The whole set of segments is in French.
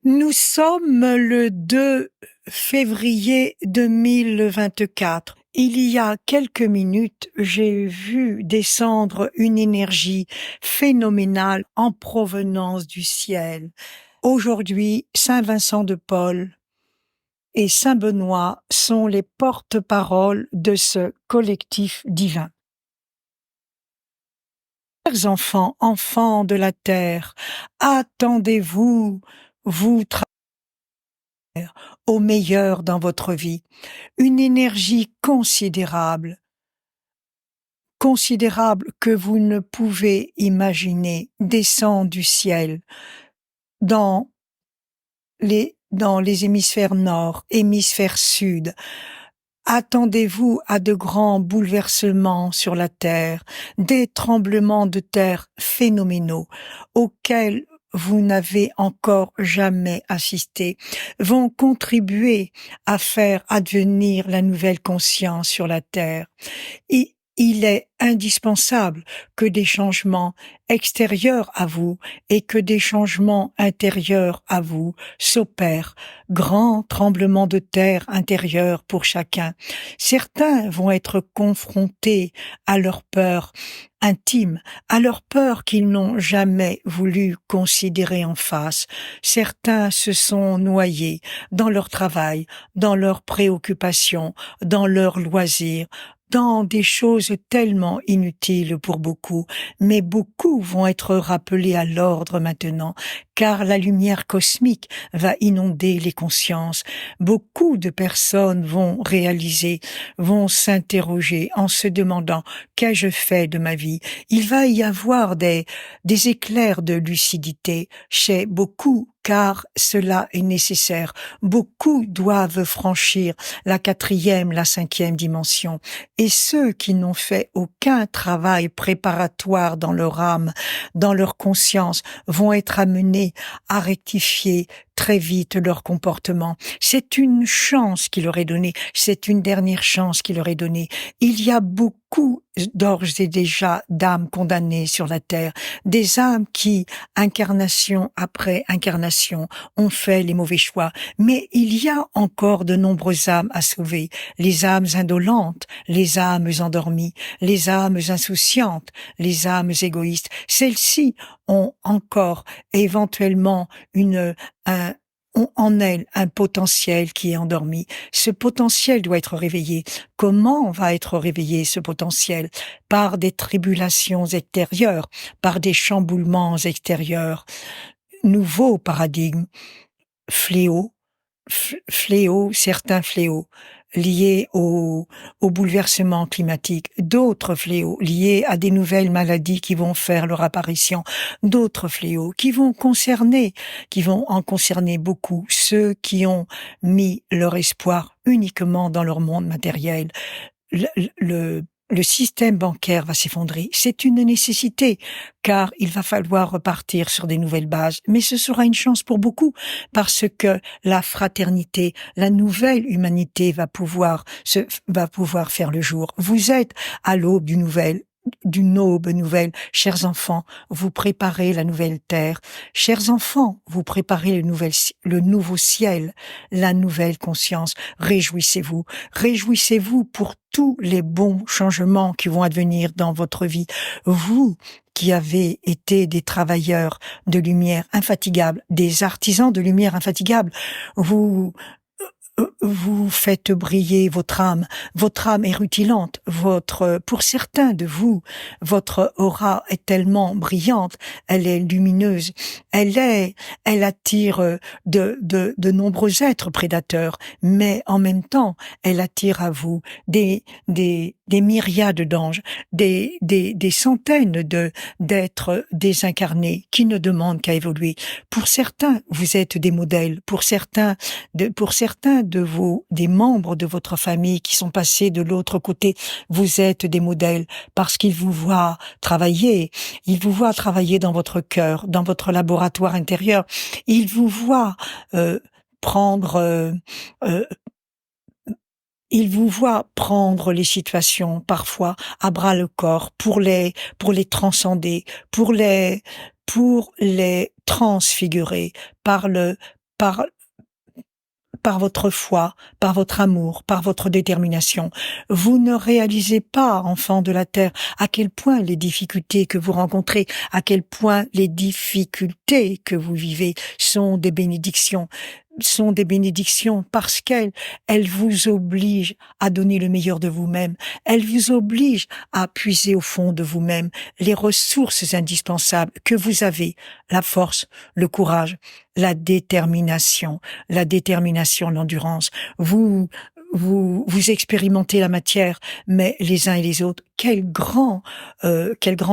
Nous sommes le 2 février 2024. Il y a quelques minutes, j'ai vu descendre une énergie phénoménale en provenance du ciel. Aujourd'hui, Saint Vincent de Paul et Saint Benoît sont les porte-paroles de ce collectif divin. Chers enfants, enfants de la terre, attendez-vous, vous au meilleur dans votre vie. Une énergie considérable que vous ne pouvez imaginer descend du ciel dans les hémisphères nord, hémisphère sud. Attendez-vous à de grands bouleversements sur la terre, des tremblements de terre phénoménaux auxquels vous n'avez encore jamais assisté, vont contribuer à faire advenir la nouvelle conscience sur la terre. Et il est indispensable que des changements extérieurs à vous et que des changements intérieurs à vous s'opèrent. Grand tremblement de terre intérieur pour chacun. Certains vont être confrontés à leur peur intime, à leur peur qu'ils n'ont jamais voulu considérer en face. Certains se sont noyés dans leur travail, dans leurs préoccupations, dans leurs loisirs, dans des choses tellement inutiles pour beaucoup, mais beaucoup vont être rappelés à l'ordre maintenant, car la lumière cosmique va inonder les consciences. Beaucoup de personnes vont réaliser, vont s'interroger en se demandant qu'ai-je fait de ma vie. Il va y avoir des éclairs de lucidité chez beaucoup, car cela est nécessaire. Beaucoup doivent franchir la 4e, la 5e dimension. Et ceux qui n'ont fait aucun travail préparatoire dans leur âme, dans leur conscience, vont être amenés à rectifier très vite leur comportement. C'est une chance qui leur est donnée, c'est une dernière chance qui leur est donnée. Il y a beaucoup d'ores et déjà d'âmes condamnées sur la terre, des âmes qui, incarnation après incarnation, ont fait les mauvais choix. Mais il y a encore de nombreuses âmes à sauver, les âmes indolentes, les âmes endormies, les âmes insouciantes, les âmes égoïstes. Celles-ci ont encore éventuellement ont en elles un potentiel qui est endormi. Ce potentiel doit être réveillé. Comment va être réveillé ce potentiel? Par des tribulations extérieures, par des chamboulements extérieurs. Nouveau paradigme, fléaux, certains fléaux liés au bouleversement climatique, d'autres fléaux liés à des nouvelles maladies qui vont faire leur apparition, d'autres fléaux qui vont en concerner beaucoup ceux qui ont mis leur espoir uniquement dans leur monde matériel. Le système bancaire va s'effondrer. C'est une nécessité, car il va falloir repartir sur des nouvelles bases. Mais ce sera une chance pour beaucoup, parce que la fraternité, la nouvelle humanité va pouvoir faire le jour. Vous êtes à l'aube d'une aube nouvelle. Chers enfants, vous préparez la nouvelle terre. Chers enfants, vous préparez le nouveau ciel, la nouvelle conscience. Réjouissez-vous. Réjouissez-vous pour tous les bons changements qui vont advenir dans votre vie. Vous qui avez été des travailleurs de lumière infatigables, des artisans de lumière infatigables, vous faites briller votre âme est rutilante, pour certains de vous, votre aura est tellement brillante, elle est lumineuse, elle attire de nombreux êtres prédateurs, mais en même temps, elle attire à vous des myriades d'anges, des centaines d'êtres désincarnés qui ne demandent qu'à évoluer. Pour certains, vous êtes des modèles, pour certains des membres de votre famille qui sont passés de l'autre côté, vous êtes des modèles parce qu'ils vous voient travailler. Ils vous voient travailler dans votre cœur, dans votre laboratoire intérieur. Ils vous voient prendre les situations parfois à bras le corps pour les transcender, pour les transfigurer par par par votre foi, par votre amour, par votre détermination. Vous ne réalisez pas, enfants de la terre, à quel point les difficultés que vous rencontrez, à quel point les difficultés que vous vivez sont des bénédictions parce qu'elles vous obligent à donner le meilleur de vous-même. Elles vous obligent à puiser au fond de vous-même les ressources indispensables que vous avez, la force, le courage, la détermination, l'endurance. Vous expérimentez la matière, mais les uns et les autres, quel grand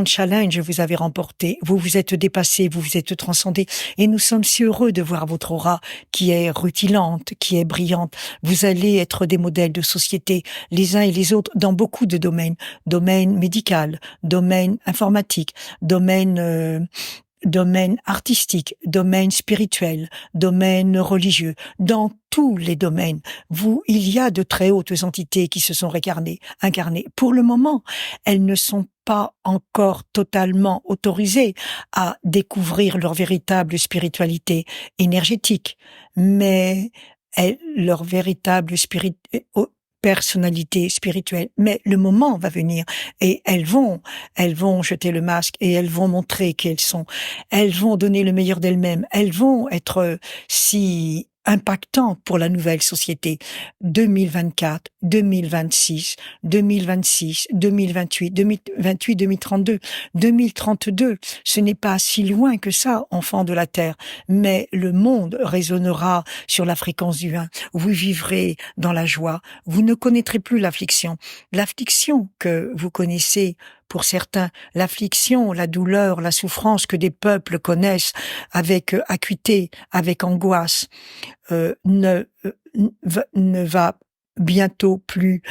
challenge vous avez remporté. Vous vous êtes dépassés, vous vous êtes transcendés, et nous sommes si heureux de voir votre aura qui est rutilante, qui est brillante. Vous allez être des modèles de société, les uns et les autres, dans beaucoup de domaines. Domaine médical, domaine informatique, domaine artistique, domaine spirituel, domaine religieux, dans tous les domaines. Il y a de très hautes entités qui se sont incarnées. Pour le moment, elles ne sont pas encore totalement autorisées à découvrir leur véritable spiritualité énergétique, mais leur véritable personnalité spirituelle. Mais le moment va venir et elles vont jeter le masque et elles vont montrer qui elles vont donner le meilleur d'elles-mêmes. Elles vont être si impactantes pour la nouvelle société. 2024, 2026, 2026, 2028, 2028, 2032, 2032. Ce n'est pas si loin que ça, enfants de la Terre. Mais le monde résonnera sur la fréquence du 1. Vous vivrez dans la joie. Vous ne connaîtrez plus l'affliction. L'affliction que vous connaissez pour certains, l'affliction, la douleur, la souffrance que des peuples connaissent avec acuité, avec angoisse, ne va bientôt plus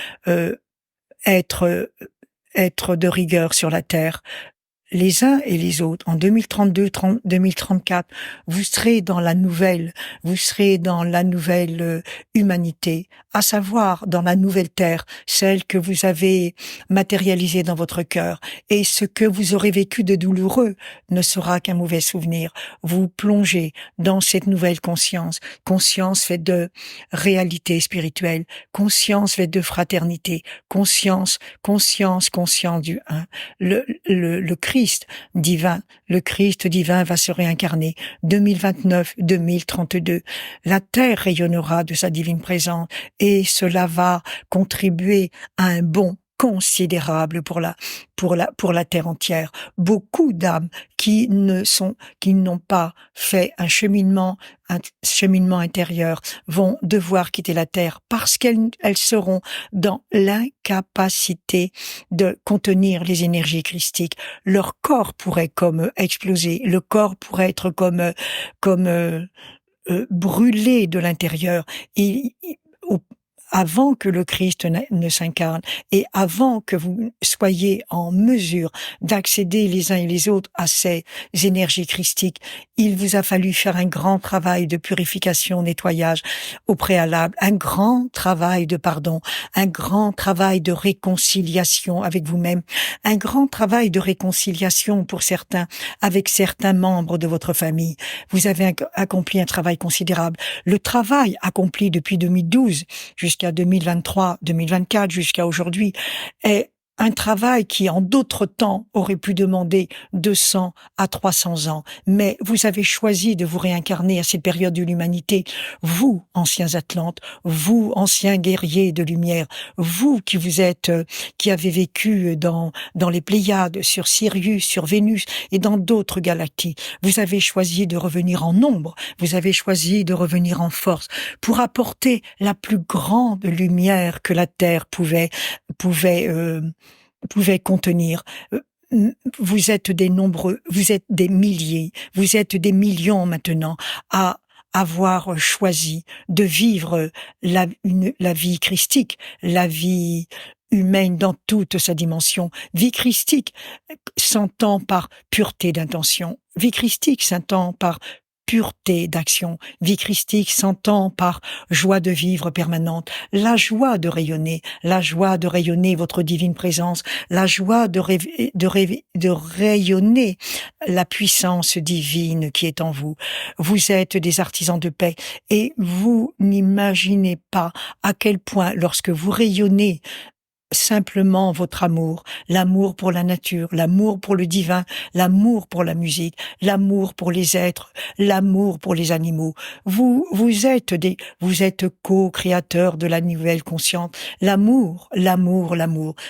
être de rigueur sur la terre. Les uns et les autres, en 2032, 2034, vous serez dans la nouvelle humanité, à savoir dans la nouvelle terre, celle que vous avez matérialisée dans votre cœur. Et ce que vous aurez vécu de douloureux ne sera qu'un mauvais souvenir. Vous plongez dans cette nouvelle conscience faite de réalité spirituelle, conscience faite de fraternité, conscience du un. Le Christ divin va se réincarner. 2029, 2032. La terre rayonnera de sa divine présence et cela va contribuer à un bond considérable pour la terre entière. Beaucoup d'âmes qui n'ont pas fait un cheminement intérieur vont devoir quitter la terre parce qu'elles seront dans l'incapacité de contenir les énergies christiques. Leur corps pourrait comme exploser, le corps pourrait être comme brûlé de l'intérieur. Avant que le Christ ne s'incarne et avant que vous soyez en mesure d'accéder les uns et les autres à ces énergies christiques, il vous a fallu faire un grand travail de purification, nettoyage au préalable, un grand travail de pardon, un grand travail de réconciliation avec vous-même, un grand travail de réconciliation pour certains avec certains membres de votre famille. Vous avez accompli un travail considérable. Le travail accompli depuis 2012 jusqu'à 2023, 2024, jusqu'à aujourd'hui, est un travail qui, en d'autres temps, aurait pu demander 200 à 300 ans. Mais vous avez choisi de vous réincarner à cette période de l'humanité. Vous, anciens Atlantes, vous, anciens guerriers de lumière, vous qui avez vécu dans les Pléiades, sur Sirius, sur Vénus et dans d'autres galaxies. Vous avez choisi de revenir en nombre. Vous avez choisi de revenir en force pour apporter la plus grande lumière que la Terre pouvait contenir. Vous êtes des nombreux, vous êtes des milliers, vous êtes des millions maintenant à avoir choisi de vivre la vie christique, la vie humaine dans toute sa dimension. Vie christique s'entend par pureté d'intention. Vie christique s'entend par pureté d'action. Vie christique s'entend par joie de vivre permanente, la joie de rayonner votre divine présence, la joie de rayonner la puissance divine qui est en vous. Vous êtes des artisans de paix et vous n'imaginez pas à quel point, lorsque vous rayonnez simplement votre amour, l'amour pour la nature, l'amour pour le divin, l'amour pour la musique, l'amour pour les êtres, l'amour pour les animaux. Vous êtes co-créateurs de la nouvelle conscience. L'amour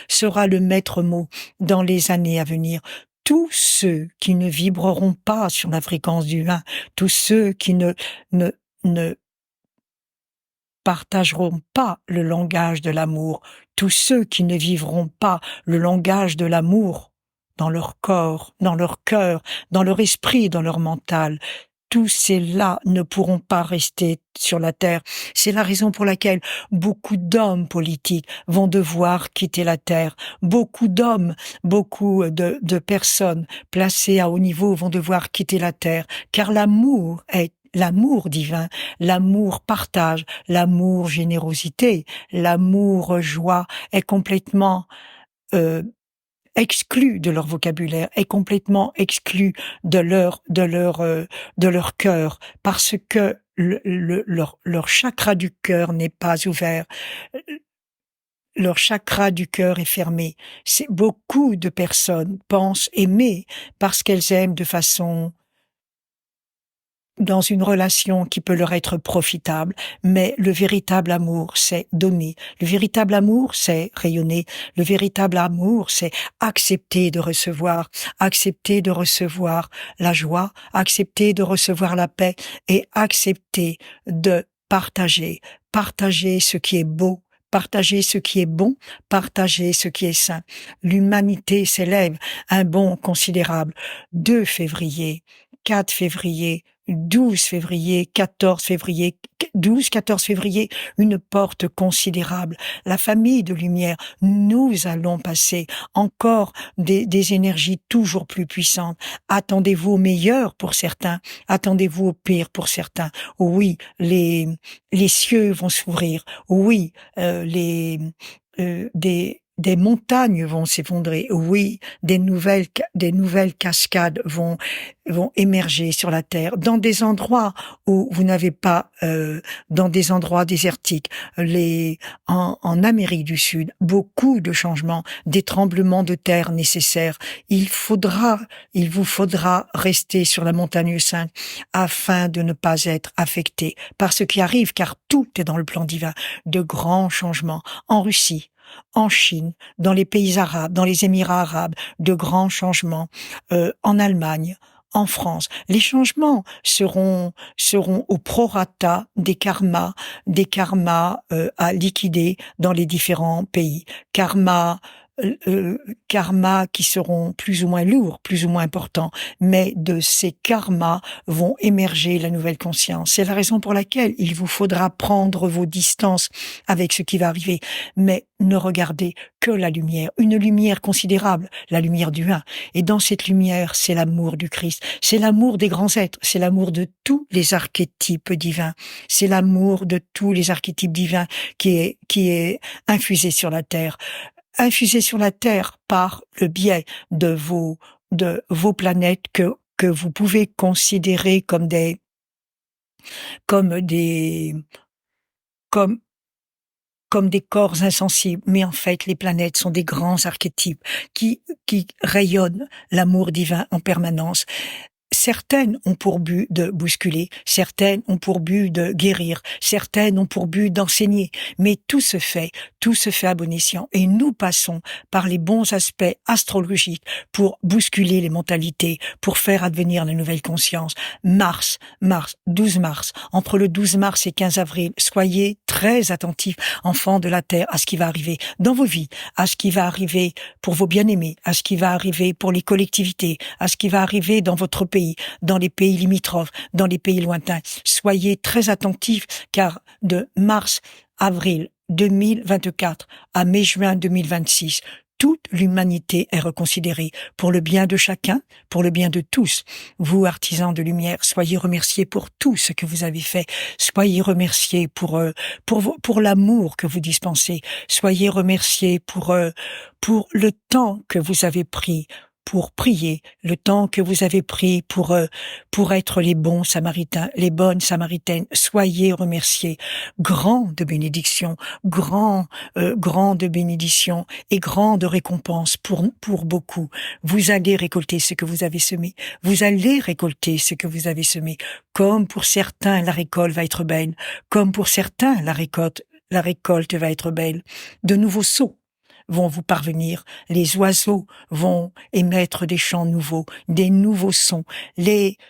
sera le maître mot dans les années à venir. Tous ceux qui ne vibreront pas sur la fréquence du vin, tous ceux qui ne partageront pas le langage de l'amour, tous ceux qui ne vivront pas le langage de l'amour dans leur corps, dans leur cœur, dans leur esprit, dans leur mental, tous ces-là ne pourront pas rester sur la terre. C'est la raison pour laquelle beaucoup d'hommes politiques vont devoir quitter la terre. Beaucoup de personnes placées à haut niveau vont devoir quitter la terre, car l'amour divin, l'amour partage, l'amour générosité, l'amour joie est complètement exclu de leur vocabulaire, est complètement exclu de leur cœur, parce que leur chakra du cœur n'est pas ouvert. Leur chakra du cœur est fermé. Beaucoup de personnes pensent aimer parce qu'elles aiment de façon dans une relation qui peut leur être profitable, mais le véritable amour, c'est donner. Le véritable amour, c'est rayonner. Le véritable amour, c'est accepter de recevoir la joie, accepter de recevoir la paix et accepter de partager ce qui est beau, partager ce qui est bon, partager ce qui est sain. L'humanité s'élève un bond considérable. 2 février, 4 février, 12 février, 14 février, 12-14 février, une porte considérable. La famille de lumière, nous allons passer encore des énergies toujours plus puissantes. Attendez-vous au meilleur pour certains, attendez-vous au pire pour certains. Oui, les cieux vont s'ouvrir. Oui, des montagnes vont s'effondrer. Oui, des nouvelles cascades vont émerger sur la terre dans des endroits où vous n'avez pas, dans des endroits désertiques. En Amérique du Sud, beaucoup de changements, des tremblements de terre nécessaires. Il vous faudra rester sur la montagne sainte afin de ne pas être affecté par ce qui arrive, car tout est dans le plan divin. De grands changements en Russie, en Chine, dans les pays arabes, dans les Émirats arabes, de grands changements, en Allemagne, en France. Les changements seront au prorata des karmas à liquider dans les différents pays. Karmas qui seront plus ou moins lourds, plus ou moins importants, mais de ces karmas vont émerger la nouvelle conscience. C'est la raison pour laquelle il vous faudra prendre vos distances avec ce qui va arriver, mais ne regardez que la lumière, une lumière considérable, la lumière du un. Et dans cette lumière, c'est l'amour du Christ, c'est l'amour des grands êtres, c'est l'amour de tous les archétypes divins, c'est l'amour de tous les archétypes divins qui est infusé sur la terre. Infusé sur la Terre par le biais de vos planètes que vous pouvez considérer comme des corps insensibles, mais en fait les planètes sont des grands archétypes qui rayonnent l'amour divin en permanence. Certaines ont pour but de bousculer, certaines ont pour but de guérir, certaines ont pour but d'enseigner, mais tout se fait à bon escient. Et nous passons par les bons aspects astrologiques pour bousculer les mentalités, pour faire advenir la nouvelle conscience. 12 mars, entre le 12 mars et 15 avril, soyez très attentifs, enfants de la Terre, à ce qui va arriver dans vos vies, à ce qui va arriver pour vos bien-aimés, à ce qui va arriver pour les collectivités, à ce qui va arriver dans votre pays, dans les pays limitrophes, dans les pays lointains. Soyez très attentifs, car de mars-avril 2024 à mai-juin 2026, toute l'humanité est reconsidérée pour le bien de chacun, pour le bien de tous. Vous, artisans de lumière, soyez remerciés pour tout ce que vous avez fait. Soyez remerciés pour l'amour que vous dispensez. Soyez remerciés pour le temps que vous avez pris pour prier, le temps que vous avez pris pour être les bons samaritains, les bonnes samaritaines. Soyez remerciés. Grande bénédiction, grande bénédiction et grande récompense pour beaucoup. Vous allez récolter ce que vous avez semé. Vous allez récolter ce que vous avez semé. Comme pour certains, la récolte va être belle. Comme pour certains, la récolte va être belle. De nouveaux sauts vont vous parvenir. Les oiseaux vont émettre des chants nouveaux, des nouveaux sons.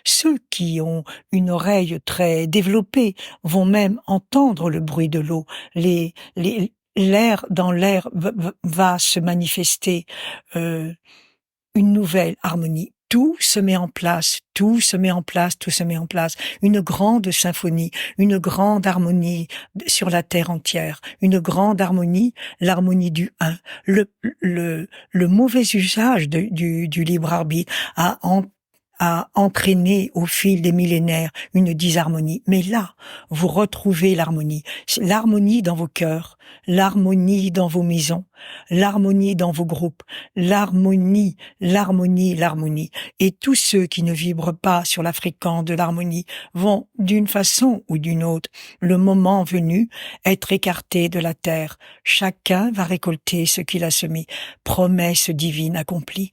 Ceux qui ont une oreille très développée vont même entendre le bruit de l'eau. Dans l'air va se manifester une nouvelle harmonie. Tout se met en place, tout se met en place, tout se met en place. Une grande symphonie, une grande harmonie sur la terre entière, une grande harmonie, l'harmonie du un. Le mauvais usage du libre arbitre a entraîné au fil des millénaires une disharmonie. Mais là, vous retrouvez l'harmonie dans vos cœurs, l'harmonie dans vos maisons, l'harmonie dans vos groupes, l'harmonie. Et tous ceux qui ne vibrent pas sur la fréquence de l'harmonie vont, d'une façon ou d'une autre, le moment venu, être écartés de la terre. Chacun va récolter ce qu'il a semé. Promesse divine accomplie.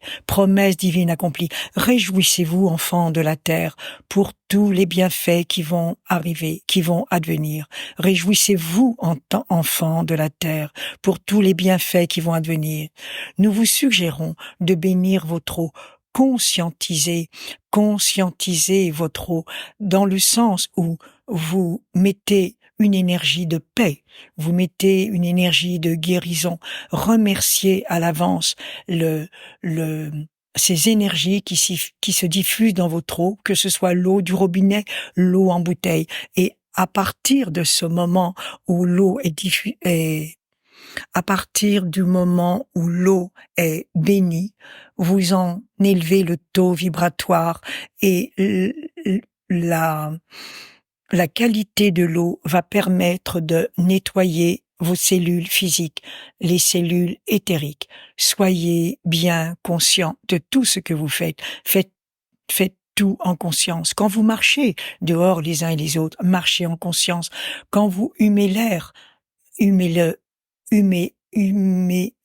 Réjouissez-vous, enfants de la terre, pour tous les bienfaits qui vont arriver, qui vont advenir. Réjouissez-vous, enfants de la terre, pour tous les bienfaits qui vont advenir. Nous vous suggérons de bénir votre eau. Conscientisez votre eau, dans le sens où vous mettez une énergie de paix, vous mettez une énergie de guérison. Remerciez à l'avance ces énergies qui se diffusent dans votre eau, que ce soit l'eau du robinet, l'eau en bouteille. Et à partir de ce moment où l'eau à partir du moment où l'eau est bénie, vous en élevez le taux vibratoire et la qualité de l'eau va permettre de nettoyer vos cellules physiques, les cellules éthériques. Soyez bien conscients de tout ce que vous faites. Faites tout en conscience. Quand vous marchez dehors les uns et les autres, marchez en conscience. Quand vous humez l'air, humez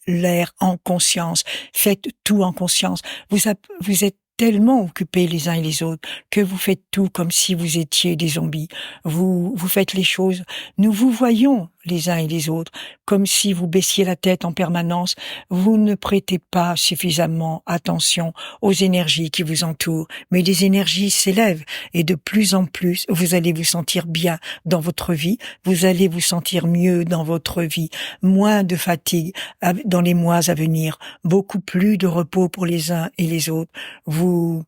l'air en conscience. Faites tout en conscience. Vous êtes tellement occupés les uns et les autres que vous faites tout comme si vous étiez des zombies. Vous faites les choses. Nous vous voyons les uns et les autres comme si vous baissiez la tête en permanence. Vous ne prêtez pas suffisamment attention aux énergies qui vous entourent. Mais les énergies s'élèvent et de plus en plus, vous allez vous sentir bien dans votre vie. Vous allez vous sentir mieux dans votre vie. Moins de fatigue dans les mois à venir. Beaucoup plus de repos pour les uns et les autres. Vous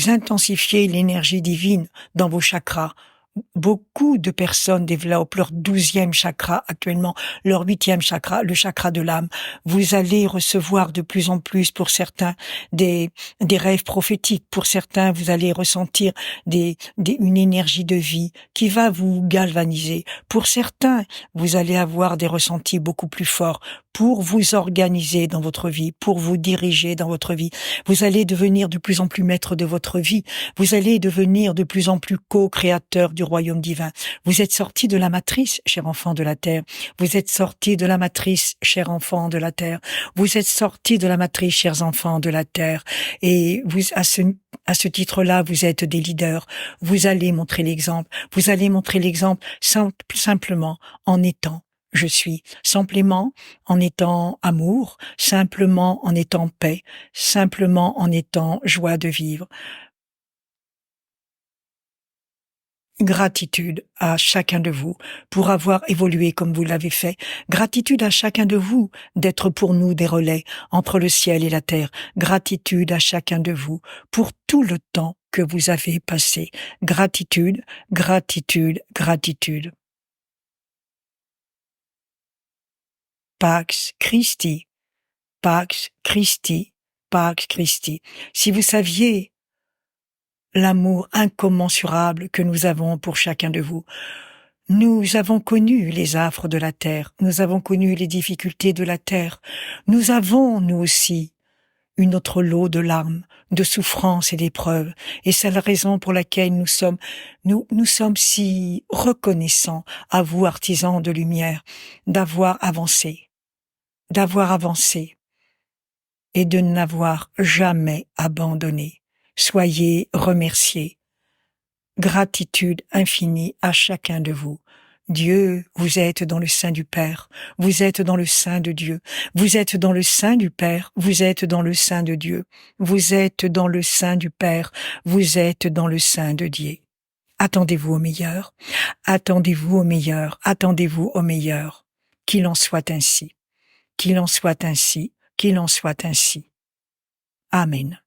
intensifiez l'énergie divine dans vos chakras. Beaucoup de personnes développent leur 12e chakra actuellement, leur 8e chakra, le chakra de l'âme. Vous allez recevoir de plus en plus, pour certains, des rêves prophétiques. Pour certains, vous allez ressentir une énergie de vie qui va vous galvaniser. Pour certains, vous allez avoir des ressentis beaucoup plus forts pour vous organiser dans votre vie, pour vous diriger dans votre vie. Vous allez devenir de plus en plus maître de votre vie. Vous allez devenir de plus en plus co-créateur du royaume divin. Vous êtes sortis de la matrice, chers enfants de la terre. Vous êtes sortis de la matrice, chers enfants de la terre. Vous êtes sortis de la matrice, chers enfants de la terre. Et vous, à ce titre-là, vous êtes des leaders. Vous allez montrer l'exemple. Vous allez montrer l'exemple simplement en étant je suis, simplement en étant amour, simplement en étant paix, simplement en étant joie de vivre. Gratitude à chacun de vous pour avoir évolué comme vous l'avez fait. Gratitude à chacun de vous d'être pour nous des relais entre le ciel et la terre. Gratitude à chacun de vous pour tout le temps que vous avez passé. Gratitude, gratitude, gratitude. Pax Christi. Pax Christi, Pax Christi. Si vous saviez l'amour incommensurable que nous avons pour chacun de vous. Nous avons connu les affres de la terre, nous avons connu les difficultés de la terre, nous avons, nous aussi, une autre lot de larmes, de souffrances et d'épreuves, et c'est la raison pour laquelle nous sommes si reconnaissants à vous, artisans de lumière, d'avoir avancé, et de n'avoir jamais abandonné. Soyez remerciés. Gratitude infinie à chacun de vous. Dieu, vous êtes dans le sein du Père, vous êtes dans le sein de Dieu, vous êtes dans le sein du Père, vous êtes dans le sein de Dieu, vous êtes dans le sein du Père, vous êtes dans le sein de Dieu. Attendez-vous au meilleur, attendez-vous au meilleur, attendez-vous au meilleur. Qu'il en soit ainsi, qu'il en soit ainsi, qu'il en soit ainsi. Amen.